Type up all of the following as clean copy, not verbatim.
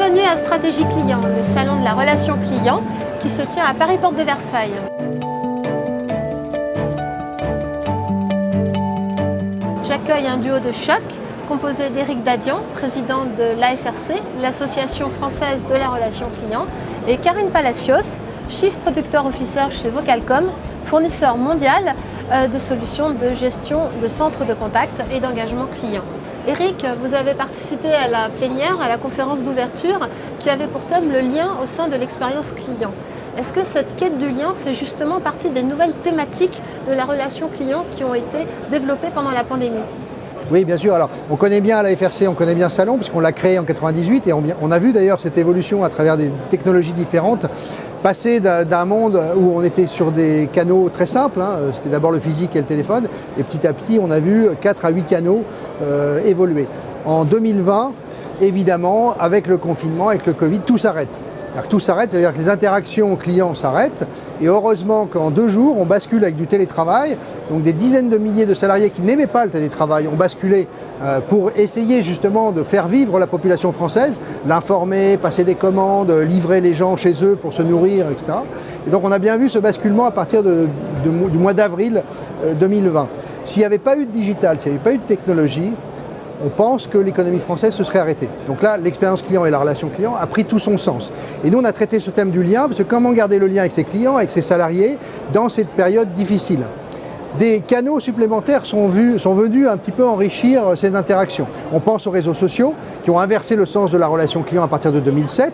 Bienvenue à Stratégie Client, le salon de la relation client qui se tient à Paris Porte de Versailles. J'accueille un duo de choc composé d'Éric Dadian, président de l'AFRC, l'Association française de la relation client, et Karine Palacios, Chief Producteur Officer chez Vocalcom, fournisseur mondial de solutions de gestion de centres de contact et d'engagement client. Éric, vous avez participé à la plénière, à la conférence d'ouverture qui avait pour thème le lien au sein de l'expérience client. Est-ce que cette quête du lien fait justement partie des nouvelles thématiques de la relation client qui ont été développées pendant la pandémie ? Oui, bien sûr. Alors, on connaît bien la FRC, on connaît bien ce salon, puisqu'on l'a créé en 98 et on a vu d'ailleurs cette évolution à travers des technologies différentes, passer d'un monde où on était sur des canaux très simples, c'était d'abord le physique et le téléphone, et petit à petit, on a vu 4 à 8 canaux évoluer. En 2020, évidemment, avec le confinement, avec le Covid, tout s'arrête. Alors, tout s'arrête, c'est-à-dire que les interactions clients s'arrêtent, et heureusement qu'en 2 jours, on bascule avec du télétravail. Donc des dizaines de milliers de salariés qui n'aimaient pas le télétravail ont basculé pour essayer justement de faire vivre la population française, l'informer, passer des commandes, livrer les gens chez eux pour se nourrir, etc. Et donc on a bien vu ce basculement à partir du mois d'avril 2020. S'il n'y avait pas eu de digital, s'il n'y avait pas eu de technologie, on pense que l'économie française se serait arrêtée. Donc là, l'expérience client et la relation client a pris tout son sens. Et nous, on a traité ce thème du lien, parce que comment garder le lien avec ses clients, avec ses salariés, dans cette période difficile. Des canaux supplémentaires sont venus un petit peu enrichir ces interactions. On pense aux réseaux sociaux, qui ont inversé le sens de la relation client à partir de 2007,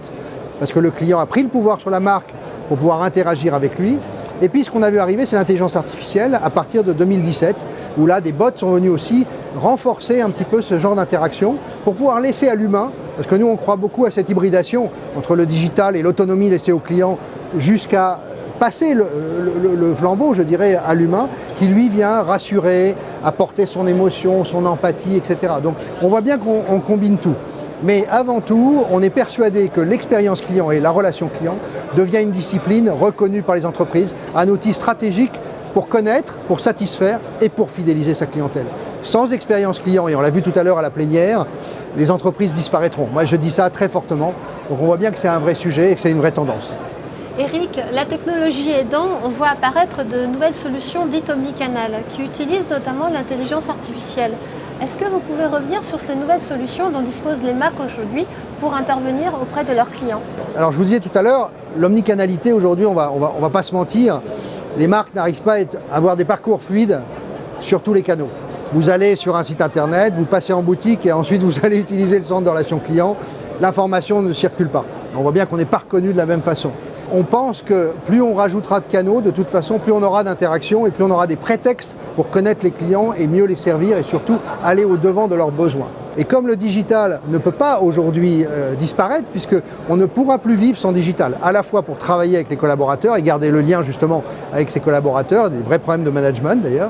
parce que le client a pris le pouvoir sur la marque pour pouvoir interagir avec lui. Et puis ce qu'on a vu arriver, c'est l'intelligence artificielle à partir de 2017, où là, des bots sont venus aussi renforcer un petit peu ce genre d'interaction pour pouvoir laisser à l'humain, parce que nous, on croit beaucoup à cette hybridation entre le digital et l'autonomie laissée au client, jusqu'à passer le flambeau, je dirais, à l'humain, qui lui vient rassurer, apporter son émotion, son empathie, etc. Donc on voit bien qu'on combine tout. Mais avant tout, on est persuadé que l'expérience client et la relation client devient une discipline reconnue par les entreprises, un outil stratégique pour connaître, pour satisfaire et pour fidéliser sa clientèle. Sans expérience client, et on l'a vu tout à l'heure à la plénière, les entreprises disparaîtront. Moi, je dis ça très fortement. Donc on voit bien que c'est un vrai sujet et que c'est une vraie tendance. Éric, la technologie aidant, on voit apparaître de nouvelles solutions dites omnicanales qui utilisent notamment l'intelligence artificielle. Est-ce que vous pouvez revenir sur ces nouvelles solutions dont disposent les marques aujourd'hui pour intervenir auprès de leurs clients ? Alors je vous disais tout à l'heure, l'omnicanalité aujourd'hui, on va pas se mentir, les marques n'arrivent pas à avoir des parcours fluides sur tous les canaux. Vous allez sur un site internet, vous passez en boutique et ensuite vous allez utiliser le centre de relation client, l'information ne circule pas. On voit bien qu'on n'est pas reconnu de la même façon. On pense que plus on rajoutera de canaux, de toute façon, plus on aura d'interactions et plus on aura des prétextes pour connaître les clients et mieux les servir et surtout aller au-devant de leurs besoins. Et comme le digital ne peut pas aujourd'hui disparaître, puisqu'on ne pourra plus vivre sans digital, à la fois pour travailler avec les collaborateurs et garder le lien justement avec ses collaborateurs, des vrais problèmes de management d'ailleurs,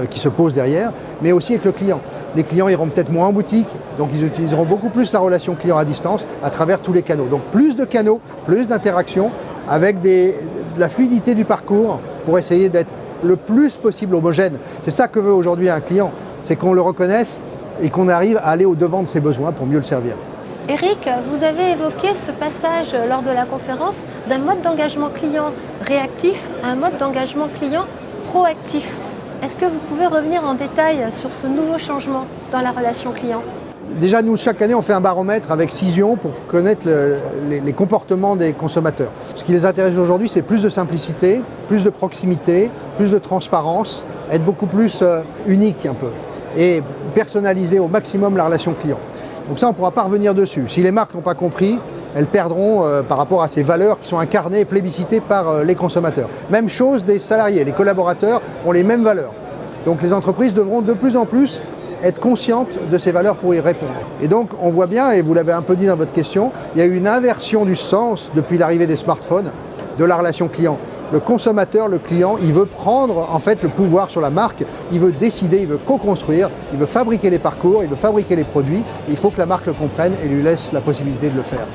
qui se posent derrière, mais aussi avec le client. Les clients iront peut-être moins en boutique, donc ils utiliseront beaucoup plus la relation client à distance à travers tous les canaux. Donc plus de canaux, plus d'interactions, avec de la fluidité du parcours pour essayer d'être le plus possible homogène. C'est ça que veut aujourd'hui un client, c'est qu'on le reconnaisse et qu'on arrive à aller au-devant de ses besoins pour mieux le servir. Éric, vous avez évoqué ce passage lors de la conférence d'un mode d'engagement client réactif à un mode d'engagement client proactif. Est-ce que vous pouvez revenir en détail sur ce nouveau changement dans la relation client ? Déjà, nous, chaque année, on fait un baromètre avec Cision pour connaître les comportements des consommateurs. Ce qui les intéresse aujourd'hui, c'est plus de simplicité, plus de proximité, plus de transparence, être beaucoup plus unique un peu et personnaliser au maximum la relation client. Donc ça, on ne pourra pas revenir dessus. Si les marques n'ont pas compris, elles perdront par rapport à ces valeurs qui sont incarnées et plébiscitées par les consommateurs. Même chose des salariés, les collaborateurs ont les mêmes valeurs. Donc les entreprises devront de plus en plus être conscientes de ces valeurs pour y répondre. Et donc on voit bien, et vous l'avez un peu dit dans votre question, il y a eu une inversion du sens depuis l'arrivée des smartphones de la relation client. Le consommateur, le client, il veut prendre en fait le pouvoir sur la marque, il veut décider, il veut co-construire, il veut fabriquer les parcours, il veut fabriquer les produits. Et il faut que la marque le comprenne et lui laisse la possibilité de le faire.